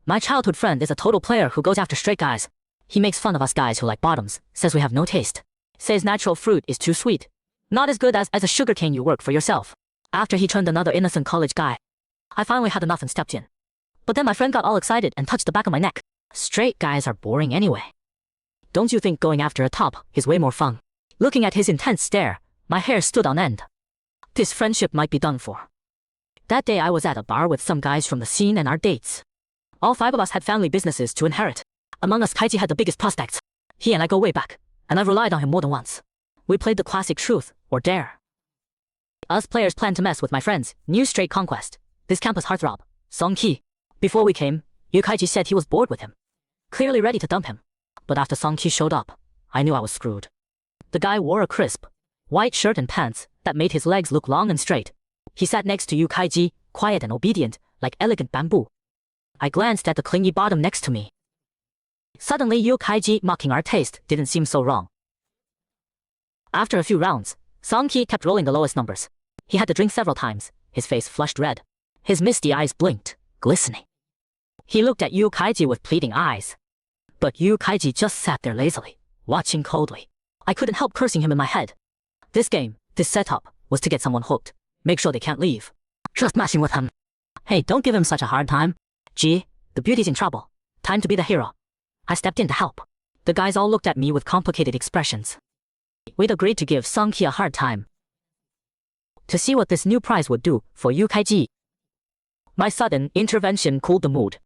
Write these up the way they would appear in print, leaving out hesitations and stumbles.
My childhood friend is a total player who goes after straight guys. He makes fun of us guys who like bottoms, says we have no taste. Says natural fruit is too sweet. Not as good as a sugarcane you work for yourself. After he turned another innocent college guy. I finally had enough and stepped in. But then my friend got all excited and touched the back of my neck. Straight guys are boring anyway. Don't you think going after a top is way more fun? Looking at his intense stare, my hair stood on end. This friendship might be done for. That day I was at a bar with some guys from the scene and our dates. All 5 of us had family businesses to inherit. Among us, Kaiji had the biggest prospects. He and I go way back, and I've relied on him more than once. We played the classic truth or dare. Us players planned to mess with my friends, new straight conquest, this campus heartthrob, Song Ki. Before we came, Kaiji said he was bored with him. Clearly ready to dump him. But after Song Ki showed up, I knew I was screwed. The guy wore a crisp, white shirt and pants that made his legs look long and straight. He sat next to Kaiji, quiet and obedient, like elegant bamboo. I glanced at the clingy bottom next to me. Suddenly Kaiji mocking our taste didn't seem so wrong. After a few rounds, Song Ki kept rolling the lowest numbers. He had to drink several times, his face flushed red. His misty eyes blinked, glistening. He looked at Kaiji with pleading eyes. But Kaiji just sat there lazily, watching coldly. I couldn't help cursing him in my head. This game, this setup, was to get someone hooked. Make sure they can't leave. Just messing with him. Hey, don't give him such a hard time. Gee, the beauty's in trouble. Time to be the hero. I stepped in to help. The guys all looked at me with complicated expressions. We'd agreed to give Song Ki a hard time. To see what this new prize would do for Kaiji. My sudden intervention cooled the mood.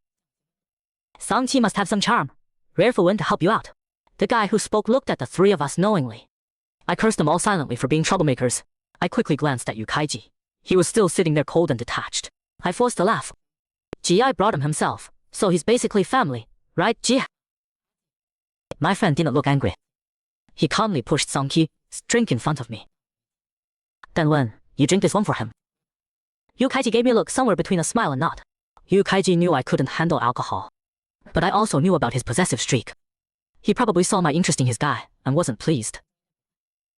Song Ki must have some charm. Rare for one to help you out. The guy who spoke looked at the 3 of us knowingly. I cursed them all silently for being troublemakers. I quickly glanced at Kaiji. He was still sitting there cold and detached. I forced a laugh. Gee, I brought him himself, so he's basically family, right, Gee? My friend didn't look angry. He calmly pushed Song Ki's drink in front of me. Then when you drink this one for him. Kaiji gave me a look somewhere between a smile and nod. Kaiji knew I couldn't handle alcohol. But I also knew about his possessive streak. He probably saw my interest in his guy and wasn't pleased.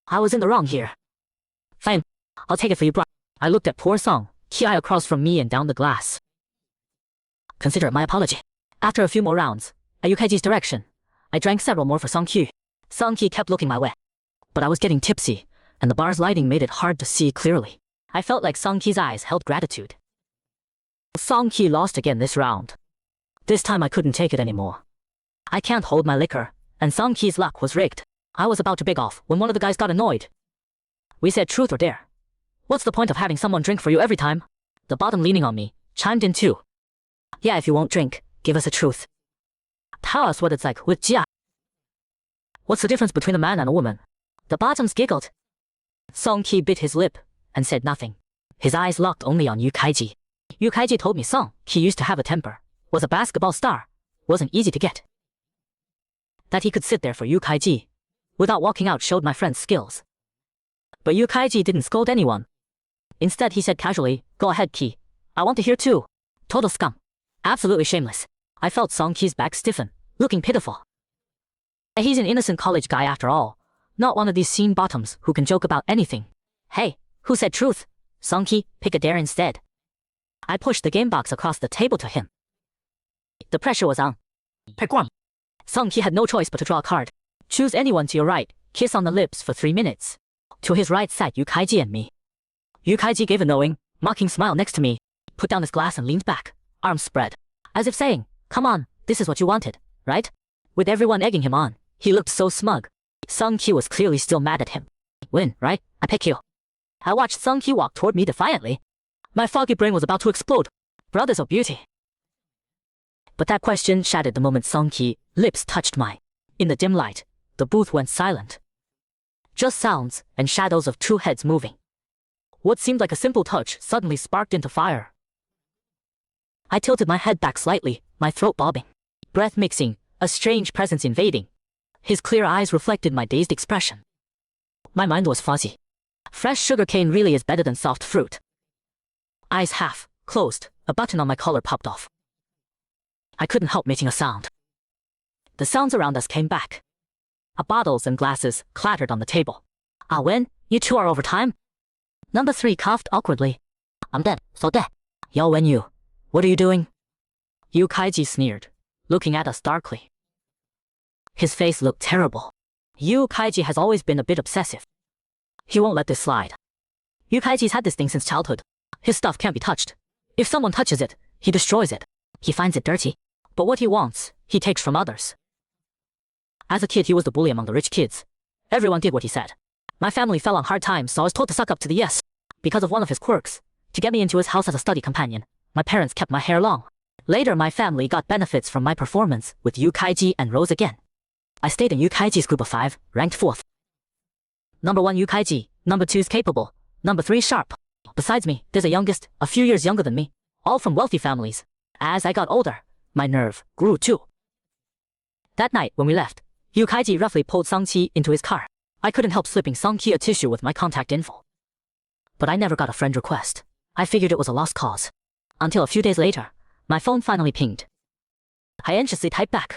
I was in the wrong here. Fine, I'll take it for you, bro. I looked at poor Song Ki across from me and down the glass. Consider it my apology. After a few more rounds, at Kaiji's direction, I drank several more for Song Ki. Song Ki kept looking my way. But I was getting tipsy, and the bar's lighting made it hard to see clearly. I felt like Song Ki's eyes held gratitude. Song Ki lost again this round. This time I couldn't take it anymore. I can't hold my liquor, and Song Ki's luck was rigged. I was about to beg off when one of the guys got annoyed. We said truth or dare. What's the point of having someone drink for you every time? The bottom leaning on me chimed in too. Yeah, if you won't drink, give us a truth. Tell us what it's like with Jia. What's the difference between a man and a woman? The bottoms giggled. Song Ki bit his lip and said nothing. His eyes locked only on Kaiji. Kaiji told me Song Ki used to have a temper, was a basketball star, wasn't easy to get. That he could sit there for Kaiji without walking out showed my friend's skills. But Kaiji didn't scold anyone. Instead he said casually, go ahead Ki, I want to hear too. Total scum. Absolutely shameless. I felt Song Ki's back stiffen, looking pitiful. He's an innocent college guy after all, not one of these scene bottoms who can joke about anything. Hey, who said truth? Song Ki, pick a dare instead. I pushed the game box across the table to him. The pressure was on. Pick one. Song Ki had no choice but to draw a card. Choose anyone to your right, kiss on the lips for 3 minutes. To his right sat Kaiji and me. Kaiji gave a knowing, mocking smile next to me, put down his glass and leaned back, arms spread, as if saying, come on, this is what you wanted, right? With everyone egging him on, he looked so smug. Song Ki was clearly still mad at him. Win, right? I pick you. I watched Song Ki walk toward me defiantly. My foggy brain was about to explode. Brothers of beauty. But that question shattered the moment Song Ki's lips touched mine. In the dim light, the booth went silent. Just sounds and shadows of 2 heads moving. What seemed like a simple touch suddenly sparked into fire. I tilted my head back slightly, my throat bobbing. Breath mixing, a strange presence invading. His clear eyes reflected my dazed expression. My mind was fuzzy. Fresh sugarcane really is better than soft fruit. Eyes half closed, a button on my collar popped off. I couldn't help making a sound. The sounds around us came back. Bottles and glasses clattered on the table. Ah Wen, you 2 are over time? Number 3 coughed awkwardly. I'm dead, so dead. Yo Wen, what are you doing? Yukaiji sneered, looking at us darkly. His face looked terrible. Yukaiji has always been a bit obsessive. He won't let this slide. Yukaiji's had this thing since childhood. His stuff can't be touched. If someone touches it, he destroys it. He finds it dirty. But what he wants, he takes from others. As a kid, he was the bully among the rich kids. Everyone did what he said. My family fell on hard times, so I was told to suck up to the yes. Because of one of his quirks, to get me into his house as a study companion, my parents kept my hair long. Later, my family got benefits from my performance with Yukaiji and rose again. I stayed in Yukaiji's group of 5, ranked 4th. Number 1 Yukaiji, number 2 is capable, number 3 sharp. Besides me, there's a youngest, a few years younger than me, all from wealthy families. As I got older, my nerve grew too. That night when we left, Yukaiji roughly pulled Sangqi into his car. I couldn't help slipping Sangqi a tissue with my contact info. But I never got a friend request. I figured it was a lost cause. Until a few days later, my phone finally pinged. I anxiously typed back.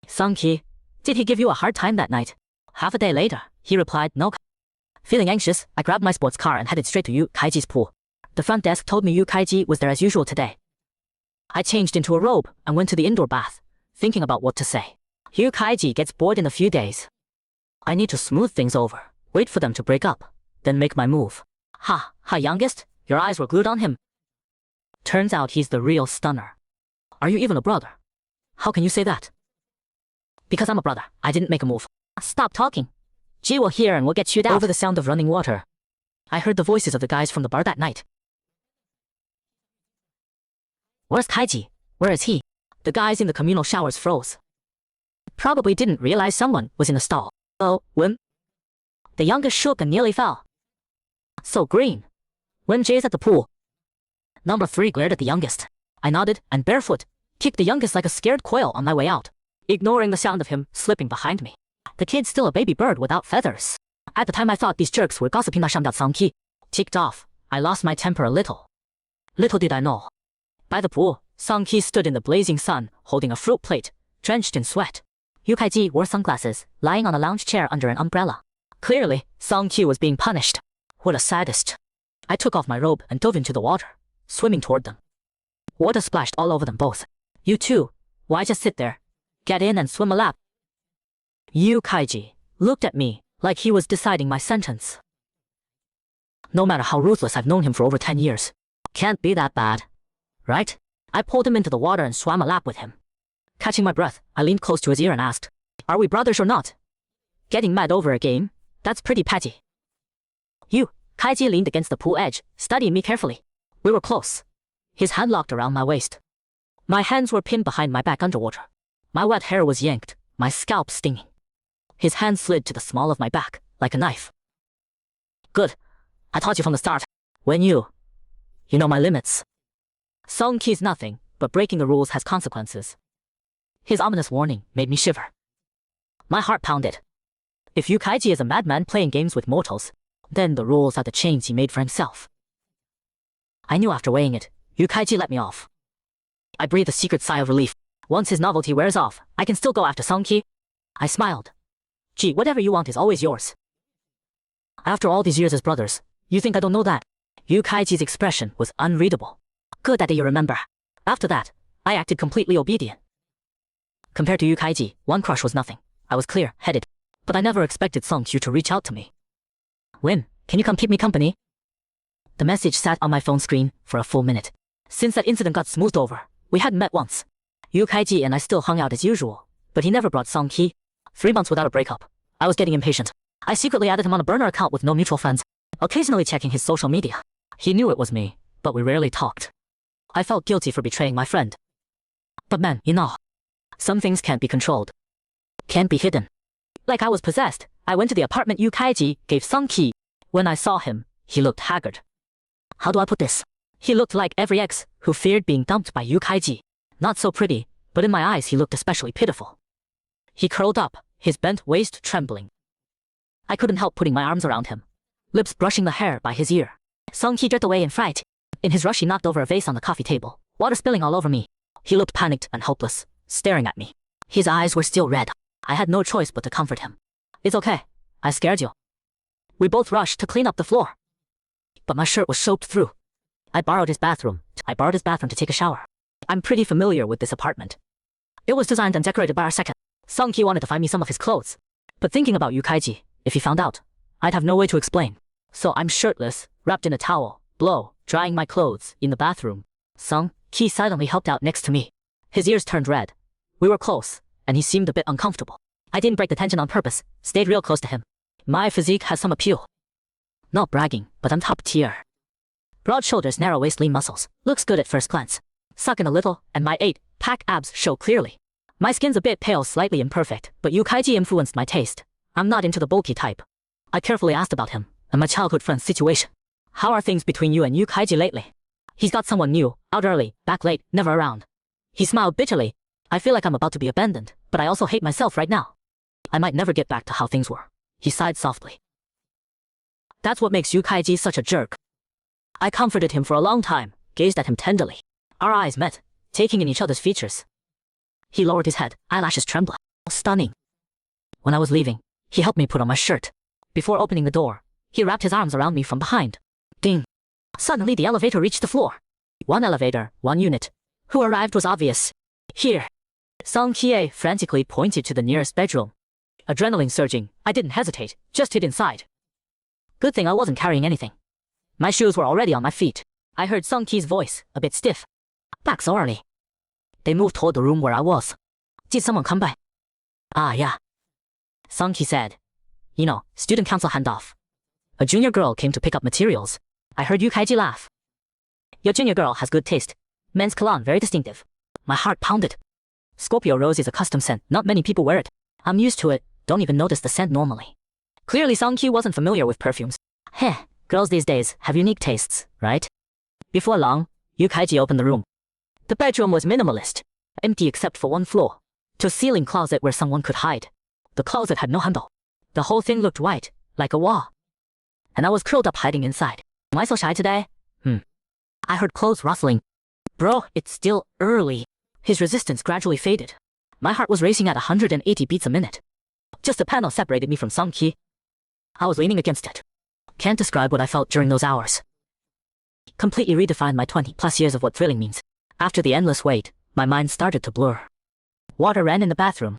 Sangqi, did he give you a hard time that night? Half a day later, he replied, no. Feeling anxious, I grabbed my sports car and headed straight to Yukaiji's pool. The front desk told me Yukaiji was there as usual today. I changed into a robe and went to the indoor bath, thinking about what to say. Yukaiji gets bored in a few days. I need to smooth things over, wait for them to break up, then make my move. Ha, youngest, your eyes were glued on him. Turns out he's the real stunner. Are you even a brother? How can you say that? Because I'm a brother, I didn't make a move. Stop talking. G will hear and we'll get chewed out. Over the sound of running water, I heard the voices of the guys from the bar that night. Where's Kaiji? Where is he? The guys in the communal showers froze. Probably didn't realize someone was in the stall. Oh, Wim? The youngest shook and nearly fell. So green. Wim J's at the pool. Number 3 glared at the youngest. I nodded and barefoot, kicked the youngest like a scared quail on my way out, ignoring the sound of him slipping behind me. The kid's still a baby bird without feathers. At the time I thought these jerks were gossiping about Sangqi. Ticked off, I lost my temper a little. Little did I know. By the pool, Sangqi stood in the blazing sun, holding a fruit plate, drenched in sweat. Yukaiji wore sunglasses, lying on a lounge chair under an umbrella. Clearly, Sangqi was being punished. What a sadist. I took off my robe and dove into the water, swimming toward them. Water splashed all over them both. You too. Why just sit there? Get in and swim a lap. Yukaiji looked at me like he was deciding my sentence. No matter how ruthless, I've known him for over 10 years. Can't be that bad. Right? I pulled him into the water and swam a lap with him. Catching my breath, I leaned close to his ear and asked, are we brothers or not? Getting mad over a game? That's pretty petty. Kaiji leaned against the pool edge, studying me carefully. We were close. His hand locked around my waist. My hands were pinned behind my back underwater. My wet hair was yanked, my scalp stinging. His hand slid to the small of my back, like a knife. Good. I taught you from the start. When you know my limits. Sangqi's nothing, but breaking the rules has consequences. His ominous warning made me shiver. My heart pounded. If Yukaiji is a madman playing games with mortals, then the rules are the chains he made for himself. I knew after weighing it, Yukaiji let me off. I breathed a secret sigh of relief. Once his novelty wears off, I can still go after Sangqi. I smiled. Gee, whatever you want is always yours. After all these years as brothers, you think I don't know that? Yukaiji's expression was unreadable. Good that you remember. After that, I acted completely obedient. Compared to Yukaiji, one crush was nothing. I was clear-headed. But I never expected Sangqi to reach out to me. Win, can you come keep me company? The message sat on my phone screen for a full minute. Since that incident got smoothed over, we hadn't met once. Yukaiji and I still hung out as usual, but he never brought Sangqi. 3 months without a breakup. I was getting impatient. I secretly added him on a burner account with no mutual friends, occasionally checking his social media. He knew it was me, but we rarely talked. I felt guilty for betraying my friend. But man, some things can't be controlled. Can't be hidden. Like I was possessed, I went to the apartment Yukaiji gave Sangqi. When I saw him, he looked haggard. How do I put this? He looked like every ex who feared being dumped by Yukaiji. Not so pretty, but in my eyes he looked especially pitiful. He curled up, his bent waist trembling. I couldn't help putting my arms around him, lips brushing the hair by his ear. Sangqi jerked away in fright. In his rush he knocked over a vase on the coffee table, water spilling all over me. He looked panicked and helpless, staring at me. His eyes were still red. I had no choice but to comfort him. It's okay. I scared you. We both rushed to clean up the floor. But my shirt was soaked through. I borrowed his bathroom to take a shower. I'm pretty familiar with this apartment. It was designed and decorated by our second. Sung-ki wanted to find me some of his clothes. But thinking about Yukaiji, if he found out, I'd have no way to explain. So I'm shirtless, wrapped in a towel, drying my clothes, in the bathroom. Sung-ki silently helped out next to me. His ears turned red. We were close, and he seemed a bit uncomfortable. I didn't break the tension on purpose, stayed real close to him. My physique has some appeal. Not bragging, but I'm top tier. Broad shoulders, narrow waist, lean muscles. Looks good at first glance. Suck in a little, and my 8-pack abs show clearly. My skin's a bit pale, slightly imperfect, but Yukaiji influenced my taste. I'm not into the bulky type. I carefully asked about him, and my childhood friend's situation. How are things between you and Yukaiji lately? He's got someone new, out early, back late, never around. He smiled bitterly. I feel like I'm about to be abandoned, but I also hate myself right now. I might never get back to how things were. He sighed softly. That's what makes Yukaiji such a jerk. I comforted him for a long time, gazed at him tenderly. Our eyes met, taking in each other's features. He lowered his head, eyelashes trembling. Stunning. When I was leaving, he helped me put on my shirt. Before opening the door, he wrapped his arms around me from behind. Ding. Suddenly the elevator reached the floor. One elevator, one unit. Who arrived was obvious. Here. Sung-ki frantically pointed to the nearest bedroom. Adrenaline surging, I didn't hesitate, just hid inside. Good thing I wasn't carrying anything. My shoes were already on my feet. I heard Sung-ki's voice, a bit stiff. Back so early. They moved toward the room where I was. Did someone come by? Ah, yeah. Sung-ki said. You know, student council handoff. A junior girl came to pick up materials. I heard Yukaiji laugh. Your junior girl has good taste. Men's cologne, very distinctive. My heart pounded. Scorpio rose is a custom scent, not many people wear it. I'm used to it, don't even notice the scent normally. Clearly Sung-ki wasn't familiar with perfumes. Heh, girls these days have unique tastes, right? Before long, Yukaiji opened the room. The bedroom was minimalist, empty except for one floor. To ceiling closet where someone could hide. The closet had no handle. The whole thing looked white, like a wall. And I was curled up hiding inside. Am I so shy today? I heard clothes rustling. Bro, it's still early. His resistance gradually faded. My heart was racing at 180 beats a minute. Just a panel separated me from Sung-ki. I was leaning against it. Can't describe what I felt during those hours. Completely redefined my 20+ years of what thrilling means. After the endless wait, my mind started to blur. Water ran in the bathroom.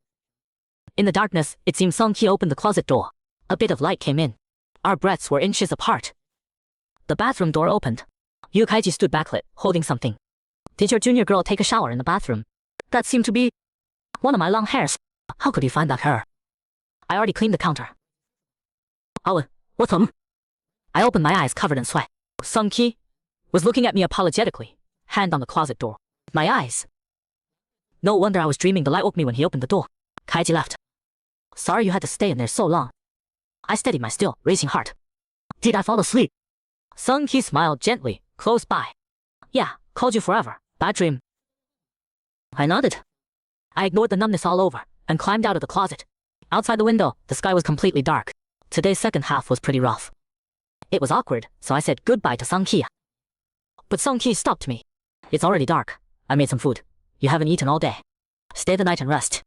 In the darkness, it seemed Sung-ki opened the closet door. A bit of light came in. Our breaths were inches apart. The bathroom door opened. Yukaiji stood backlit, holding something. Did your junior girl take a shower in the bathroom? That seemed to be one of my long hairs. How could he find that hair? I already cleaned the counter. Oh, what's I opened my eyes covered in sweat. Sung-ki was looking at me apologetically, hand on the closet door. My eyes. No wonder I was dreaming. The light woke me when he opened the door. Kaiji left. Sorry you had to stay in there so long. I steadied my still, racing heart. Did I fall asleep? Sung-ki smiled gently, close by. Yeah, called you forever. Bad dream. I nodded. I ignored the numbness all over, and climbed out of the closet. Outside the window, the sky was completely dark. Today's second half was pretty rough. It was awkward, so I said goodbye to Sung-ki. But Sung-ki stopped me. It's already dark. I made some food. You haven't eaten all day. Stay the night and rest.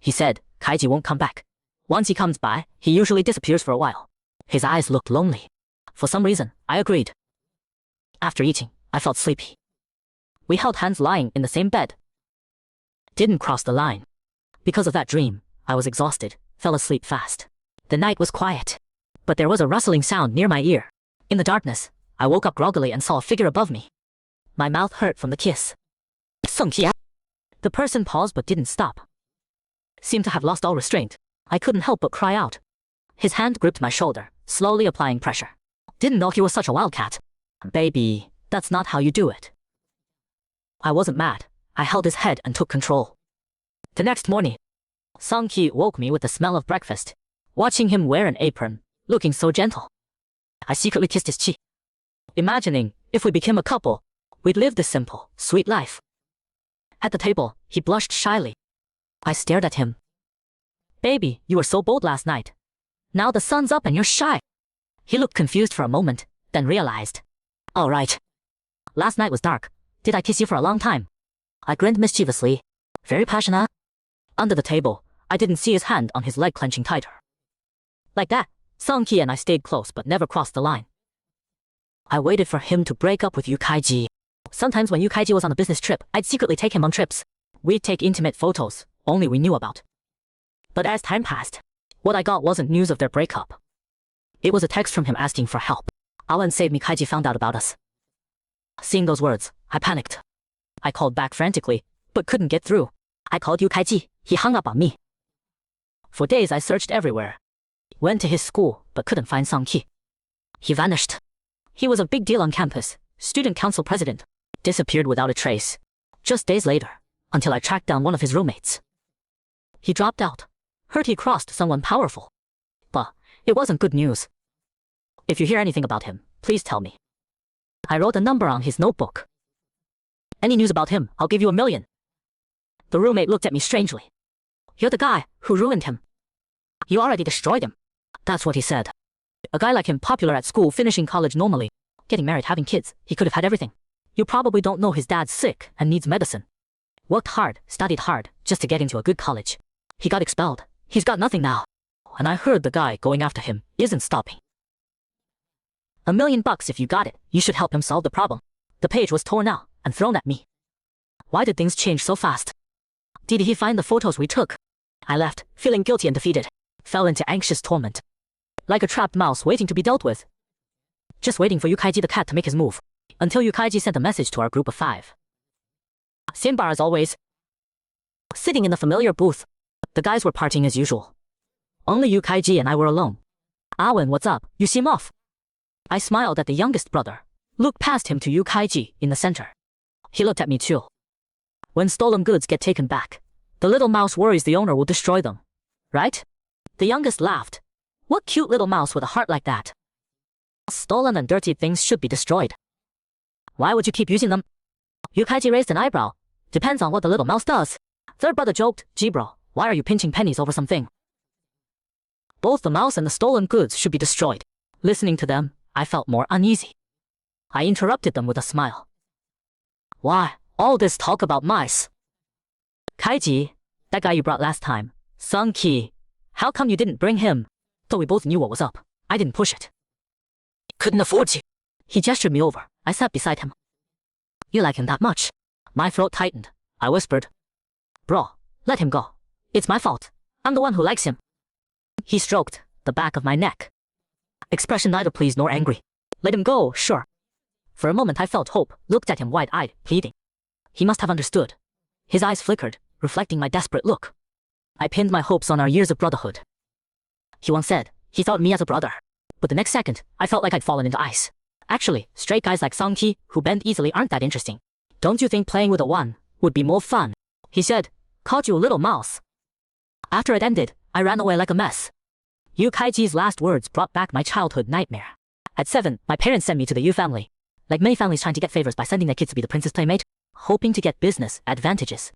He said, Kaiji won't come back. Once he comes by, he usually disappears for a while. His eyes looked lonely. For some reason, I agreed. After eating, I felt sleepy. We held hands lying in the same bed. Didn't cross the line. Because of that dream, I was exhausted, fell asleep fast. The night was quiet. But there was a rustling sound near my ear. In the darkness, I woke up groggily and saw a figure above me. My mouth hurt from the kiss. Sung-ki. The person paused but didn't stop. Seemed to have lost all restraint. I couldn't help but cry out. His hand gripped my shoulder, slowly applying pressure. Didn't know he was such a wildcat. Baby, that's not how you do it. I wasn't mad. I held his head and took control. The next morning, Sung-ki woke me with the smell of breakfast. Watching him wear an apron, looking so gentle. I secretly kissed his cheek. Imagining, if we became a couple, we'd live this simple, sweet life. At the table, he blushed shyly. I stared at him. Baby, you were so bold last night. Now the sun's up and you're shy. He looked confused for a moment, then realized. All right. Last night was dark. Did I kiss you for a long time? I grinned mischievously. Very passionate. Under the table, I didn't see his hand on his leg clenching tighter. Like that, Sung-ki and I stayed close but never crossed the line. I waited for him to break up with Yukaiji. Sometimes when Yukaiji was on a business trip, I'd secretly take him on trips. We'd take intimate photos, only we knew about. But as time passed, what I got wasn't news of their breakup. It was a text from him asking for help. Alan saved me. Kaiji found out about us. Seeing those words, I panicked. I called back frantically, but couldn't get through. I called Yukaiji, he hung up on me. For days I searched everywhere. Went to his school, but couldn't find Song-ki. He vanished. He was a big deal on campus, student council president. Disappeared without a trace. Just days later, until I tracked down one of his roommates. He dropped out. Heard he crossed someone powerful. But it wasn't good news. If you hear anything about him, please tell me. I wrote a number on his notebook. Any news about him, I'll give you $1 million. The roommate looked at me strangely. You're the guy who ruined him. You already destroyed him. That's what he said. A guy like him, popular at school, finishing college normally, getting married, having kids, he could have had everything. You probably don't know his dad's sick and needs medicine. Worked hard, studied hard, just to get into a good college. He got expelled. He's got nothing now. And I heard the guy going after him isn't stopping. $1 million if you got it, you should help him solve the problem. The page was torn out and thrown at me. Why did things change so fast? Did he find the photos we took? I left, feeling guilty and defeated. Fell into anxious torment. Like a trapped mouse waiting to be dealt with. Just waiting for Yukaiji the cat to make his move. Until Yukaiji sent a message to our group of 5. Same bar as always. Sitting in the familiar booth. The guys were partying as usual. Only Yukaiji and I were alone. Awen, what's up? You seem off. I smiled at the youngest brother. Looked past him to Yukaiji in the center. He looked at me too. When stolen goods get taken back, the little mouse worries the owner will destroy them. Right? The youngest laughed. What cute little mouse with a heart like that? Stolen and dirty things should be destroyed. Why would you keep using them? Yukaiji raised an eyebrow. Depends on what the little mouse does. Third brother joked, Gee bro, why are you pinching pennies over something? Both the mouse and the stolen goods should be destroyed. Listening to them, I felt more uneasy. I interrupted them with a smile. Why, all this talk about mice? Kaiji, that guy you brought last time, Sung-ki, how come you didn't bring him? Though we both knew what was up, I didn't push it. Couldn't afford to. He gestured me over. I sat beside him. You like him that much? My throat tightened. I whispered. Bro, let him go. It's my fault. I'm the one who likes him. He stroked the back of my neck. Expression neither pleased nor angry. Let him go, sure. For a moment I felt hope, looked at him wide-eyed, pleading. He must have understood. His eyes flickered, reflecting my desperate look. I pinned my hopes on our years of brotherhood. He once said he thought me as a brother. But the next second, I felt like I'd fallen into ice. Actually, straight guys like Song-ki, who bend easily, aren't that interesting. Don't you think playing with a one would be more fun? He said, called you a little mouse. After it ended, I ran away like a mess. Yukaiji's last words brought back my childhood nightmare. At 7, my parents sent me to the Yu family. Like many families trying to get favors by sending their kids to be the prince's playmate, hoping to get business advantages.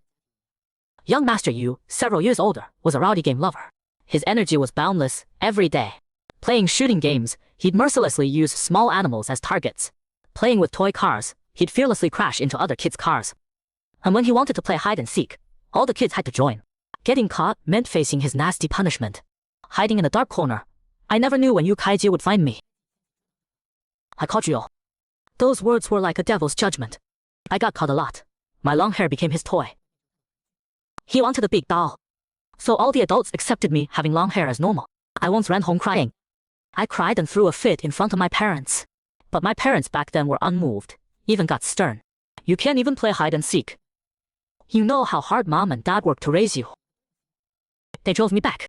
Young Master Yu, several years older, was a rowdy game lover. His energy was boundless, every day. Playing shooting games, he'd mercilessly use small animals as targets. Playing with toy cars, he'd fearlessly crash into other kids' cars. And when he wanted to play hide and seek, all the kids had to join. Getting caught meant facing his nasty punishment. Hiding in a dark corner, I never knew when Yukaiji would find me. I caught you. Those words were like a devil's judgment. I got caught a lot. My long hair became his toy. He wanted a big doll. So all the adults accepted me having long hair as normal. I once ran home crying. I cried and threw a fit in front of my parents. But my parents back then were unmoved, even got stern. You can't even play hide and seek. You know how hard mom and dad worked to raise you. They drove me back.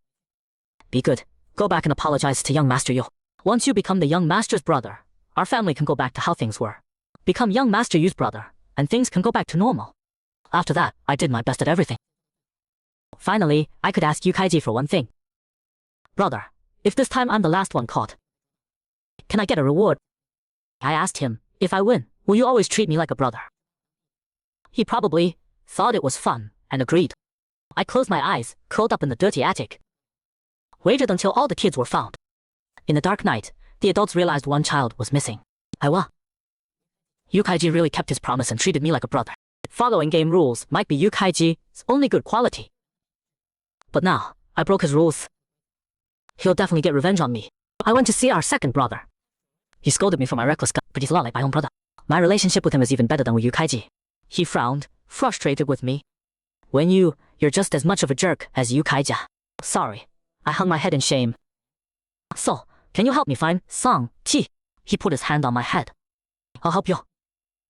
Be good. Go back and apologize to young Master Yu. Once you become the young master's brother, our family can go back to how things were. Become young Master Yu's brother, and things can go back to normal. After that, I did my best at everything. Finally, I could ask Yukaiji for one thing. Brother, if this time I'm the last one caught, can I get a reward? I asked him, if I win, will you always treat me like a brother? He probably thought it was fun, and agreed. I closed my eyes, curled up in the dirty attic. Waited until all the kids were found. In the dark night, the adults realized one child was missing. Yukaiji really kept his promise and treated me like a brother. Following game rules might be Yukaiji's only good quality. But now, I broke his rules. He'll definitely get revenge on me. I went to see our second brother. He scolded me for my reckless gut, but he's a lot like my own brother. My relationship with him is even better than with Yukaiji. He frowned, frustrated with me. When you're just as much of a jerk as Yukaija. Sorry. I hung my head in shame. So, can you help me find Song-Ki? He put his hand on my head. I'll help you.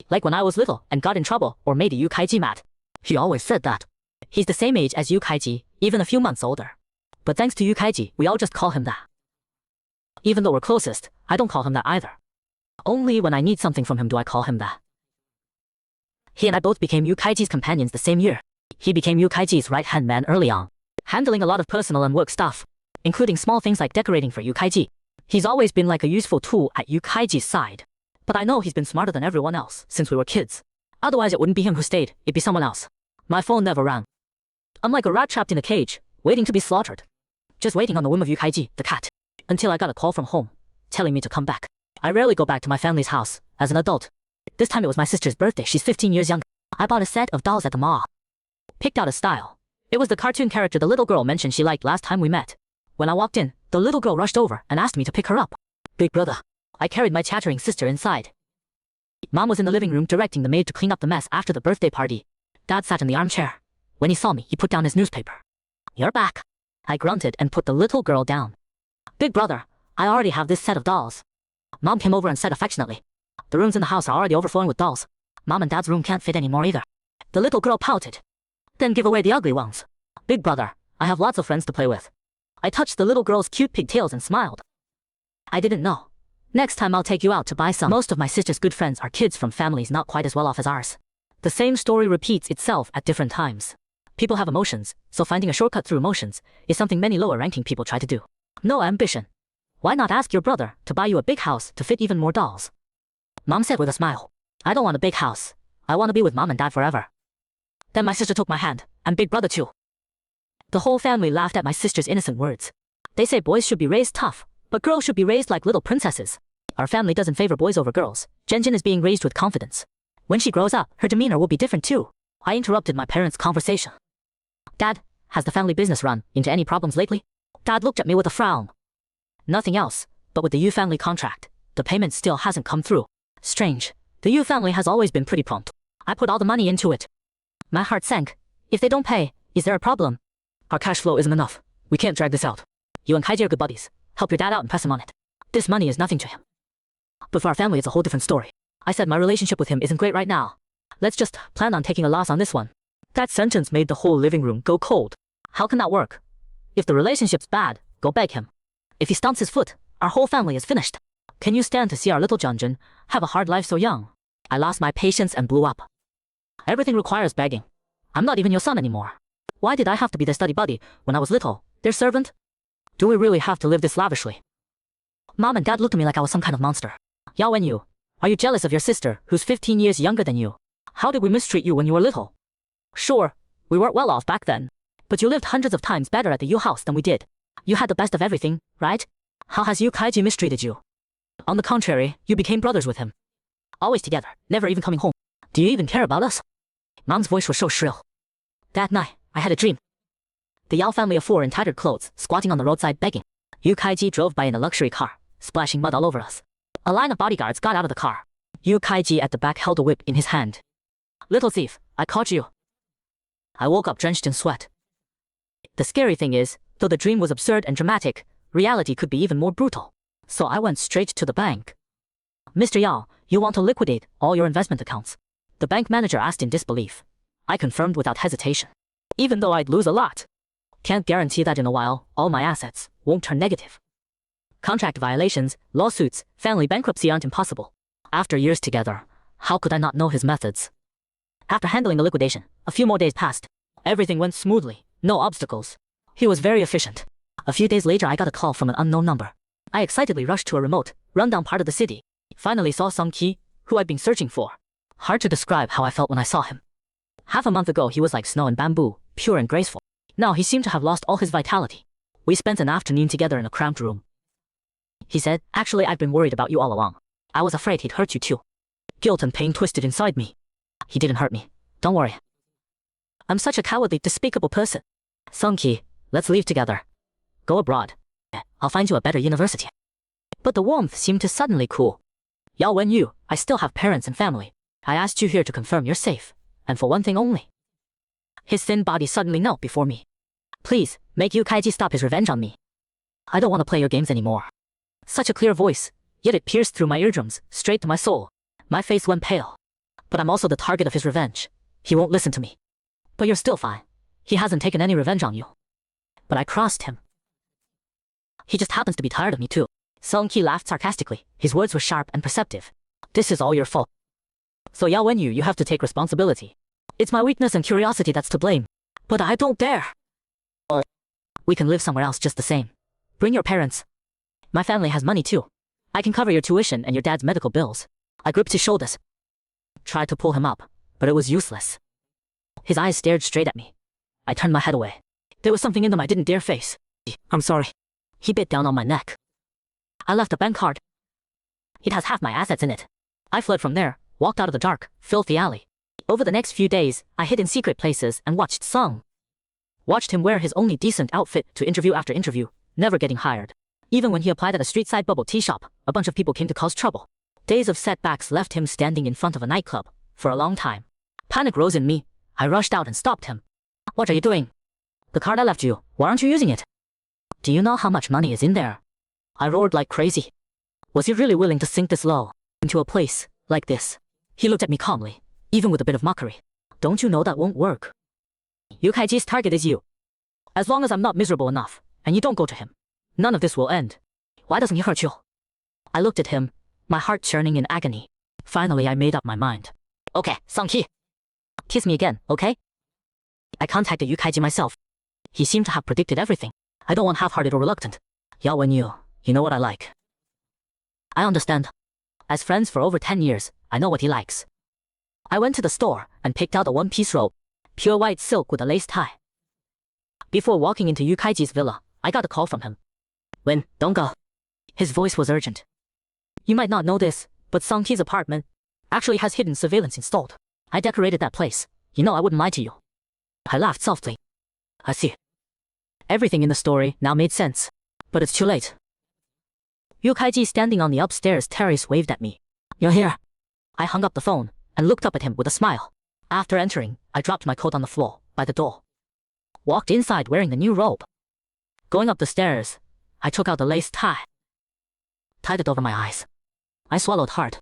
Like when I was little and got in trouble or made Yukaiji mad. He always said that. He's the same age as Yukaiji, even a few months older. But thanks to Yukaiji, we all just call him that. Even though we're closest, I don't call him that either. Only when I need something from him do I call him that. He and I both became Yukaiji's companions the same year. He became Yukaiji's right-hand man early on, handling a lot of personal and work stuff, including small things like decorating for Yukaiji. He's always been like a useful tool at Yukaiji's side. But I know he's been smarter than everyone else since we were kids. Otherwise it wouldn't be him who stayed, it'd be someone else. My phone never rang. I'm like a rat trapped in a cage, waiting to be slaughtered. Just waiting on the whim of Yukaiji, the cat. Until I got a call from home, telling me to come back. I rarely go back to my family's house, as an adult. This time it was my sister's birthday, she's 15 years younger. I bought a set of dolls at the mall. Picked out a style. It was the cartoon character the little girl mentioned she liked last time we met. When I walked in, the little girl rushed over and asked me to pick her up. Big brother. I carried my chattering sister inside. Mom was in the living room directing the maid to clean up the mess after the birthday party. Dad sat in the armchair. When he saw me, he put down his newspaper. You're back. I grunted and put the little girl down. Big brother, I already have this set of dolls. Mom came over and said affectionately. The rooms in the house are already overflowing with dolls. Mom and Dad's room can't fit anymore either. The little girl pouted. Then give away the ugly ones. Big brother, I have lots of friends to play with. I touched the little girl's cute pigtails and smiled. I didn't know. Next time I'll take you out to buy some. Most of my sister's good friends are kids from families not quite as well off as ours. The same story repeats itself at different times. People have emotions, so finding a shortcut through emotions is something many lower-ranking people try to do. No ambition. Why not ask your brother to buy you a big house to fit even more dolls? Mom said with a smile. I don't want a big house. I want to be with Mom and Dad forever. Then my sister took my hand, and Big brother too. The whole family laughed at my sister's innocent words. They say boys should be raised tough, but girls should be raised like little princesses. Our family doesn't favor boys over girls. Jinjin is being raised with confidence. When she grows up, her demeanor will be different too. I interrupted my parents' conversation. Dad, has the family business run into any problems lately? Dad looked at me with a frown. Nothing else, but with the Yu family contract, the payment still hasn't come through. Strange. The Yu family has always been pretty prompt. I put all the money into it. My heart sank. If they don't pay, is there a problem? Our cash flow isn't enough. We can't drag this out. You and Kaiji are good buddies. Help your dad out and press him on it. This money is nothing to him. But for our family it's a whole different story. I said my relationship with him isn't great right now. Let's just plan on taking a loss on this one. That sentence made the whole living room go cold. How can that work? If the relationship's bad, go beg him. If he stomps his foot, our whole family is finished. Can you stand to see our little Junjun have a hard life so young? I lost my patience and blew up. Everything requires begging. I'm not even your son anymore. Why did I have to be their study buddy when I was little, their servant? Do we really have to live this lavishly? Mom and Dad looked at me like I was some kind of monster. Yao and you, are you jealous of your sister who's 15 years younger than you? How did we mistreat you when you were little? Sure, we weren't well off back then. But you lived hundreds of times better at the Yu house than we did. You had the best of everything, right? How has Yukaiji mistreated you? On the contrary, you became brothers with him. Always together, never even coming home. Do you even care about us? Mom's voice was so shrill. That night, I had a dream. The Yao family of 4 in tattered clothes, squatting on the roadside begging. Yukaiji drove by in a luxury car, splashing mud all over us. A line of bodyguards got out of the car. Yukaiji at the back held a whip in his hand. Little thief, I caught you. I woke up drenched in sweat. The scary thing is, though the dream was absurd and dramatic, reality could be even more brutal. So I went straight to the bank. Mr. Yao, you want to liquidate all your investment accounts? The bank manager asked in disbelief. I confirmed without hesitation. Even though I'd lose a lot. Can't guarantee that in a while, all my assets won't turn negative. Contract violations, lawsuits, family bankruptcy aren't impossible. After years together, how could I not know his methods? After handling the liquidation, a few more days passed. Everything went smoothly, no obstacles. He was very efficient. A few days later I got a call from an unknown number. I excitedly rushed to a remote, rundown part of the city. Finally saw Song-Ki, who I'd been searching for. Hard to describe how I felt when I saw him. Half a month ago he was like snow and bamboo, pure and graceful. Now he seemed to have lost all his vitality. We spent an afternoon together in a cramped room. He said, actually I've been worried about you all along. I was afraid he'd hurt you too. Guilt and pain twisted inside me. He didn't hurt me. Don't worry. I'm such a cowardly, despicable person. Song-Ki, let's leave together. Go abroad. I'll find you a better university. But the warmth seemed to suddenly cool. Yao Wenyu, I still have parents and family. I asked you here to confirm you're safe, and for one thing only. His thin body suddenly knelt before me. Please, make Yu Kaiji stop his revenge on me. I don't want to play your games anymore. Such a clear voice, yet it pierced through my eardrums, straight to my soul. My face went pale. But I'm also the target of his revenge. He won't listen to me. But you're still fine. He hasn't taken any revenge on you. But I crossed him. He just happens to be tired of me too. Song Ki laughed sarcastically. His words were sharp and perceptive. This is all your fault. So Yao Wenyu, you have to take responsibility. It's my weakness and curiosity that's to blame. But I don't dare. We can live somewhere else just the same. Bring your parents. My family has money too. I can cover your tuition and your dad's medical bills. I gripped his shoulders. Tried to pull him up, but it was useless. His eyes stared straight at me. I turned my head away. There was something in them I didn't dare face. I'm sorry. He bit down on my neck. I left a bank card. It has half my assets in it. I fled from there, walked out of the dark, filthy alley. Over the next few days, I hid in secret places and watched Sung. Watched him wear his only decent outfit to interview after interview, never getting hired. Even when he applied at a street-side bubble tea shop, a bunch of people came to cause trouble. Days of setbacks left him standing in front of a nightclub for a long time. Panic rose in me. I rushed out and stopped him. What are you doing? The card I left you, why aren't you using it? Do you know how much money is in there? I roared like crazy. Was he really willing to sink this low into a place like this? He looked at me calmly, even with a bit of mockery. Don't you know that won't work? Yu Kaiji's target is you. As long as I'm not miserable enough, and you don't go to him, none of this will end. Why doesn't he hurt you? I looked at him, my heart churning in agony. Finally, I made up my mind. Okay, Sung-ki. Kiss me again, okay? I contacted Yu Kaiji myself. He seemed to have predicted everything. I don't want half-hearted or reluctant. Yao Wenyu, you know what I like. I understand. As friends for over 10 years, I know what he likes. I went to the store and picked out a one-piece robe, pure white silk with a lace tie. Before walking into Yu Kaiji's villa, I got a call from him. Win, don't go. His voice was urgent. You might not know this, but Song-ki's apartment actually has hidden surveillance installed. I decorated that place. You know I wouldn't lie to you. I laughed softly. I see. Everything in the story now made sense. But it's too late. Yu Kaiji standing on the upstairs terrace waved at me. You're here. I hung up the phone and looked up at him with a smile. After entering, I dropped my coat on the floor by the door. Walked inside wearing the new robe. Going up the stairs, I took out the lace tie. Tied it over my eyes. I swallowed hard.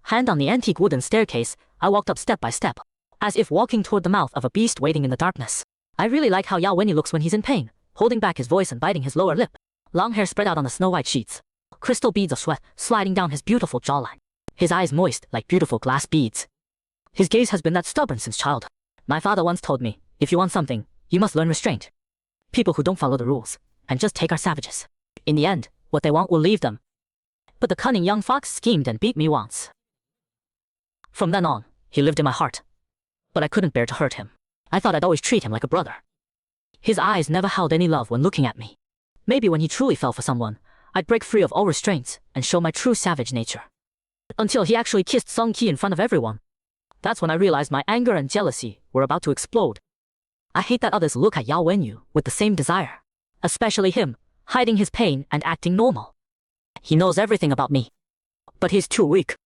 Hand on the antique wooden staircase, I walked up step by step, as if walking toward the mouth of a beast waiting in the darkness. I really like how Yao Wenyu looks when he's in pain, holding back his voice and biting his lower lip. Long hair spread out on the snow-white sheets. Crystal beads of sweat sliding down his beautiful jawline. His eyes moist like beautiful glass beads. His gaze has been that stubborn since childhood. My father once told me, if you want something, you must learn restraint. People who don't follow the rules and just take are savages. In the end, what they want will leave them. But the cunning young fox schemed and beat me once. From then on, he lived in my heart. But I couldn't bear to hurt him. I thought I'd always treat him like a brother. His eyes never held any love when looking at me. Maybe when he truly fell for someone, I'd break free of all restraints and show my true savage nature. Until he actually kissed Song-ki in front of everyone. That's when I realized my anger and jealousy were about to explode. I hate that others look at Yao Wenyu with the same desire. Especially him, hiding his pain and acting normal. He knows everything about me. But he's too weak.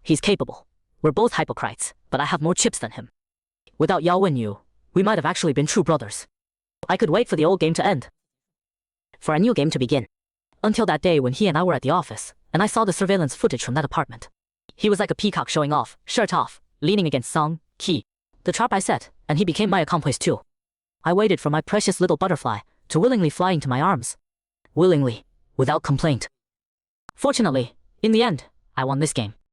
He's capable. We're both hypocrites, but I have more chips than him. Without Yao Wenyu, we might have actually been true brothers. I could wait for the old game to end. For a new game to begin. Until that day when he and I were at the office, and I saw the surveillance footage from that apartment. He was like a peacock showing off, shirt off, leaning against Song-ki. The trap I set, and he became my accomplice too. I waited for my precious little butterfly to willingly fly into my arms. Willingly, without complaint. Fortunately, in the end, I won this game.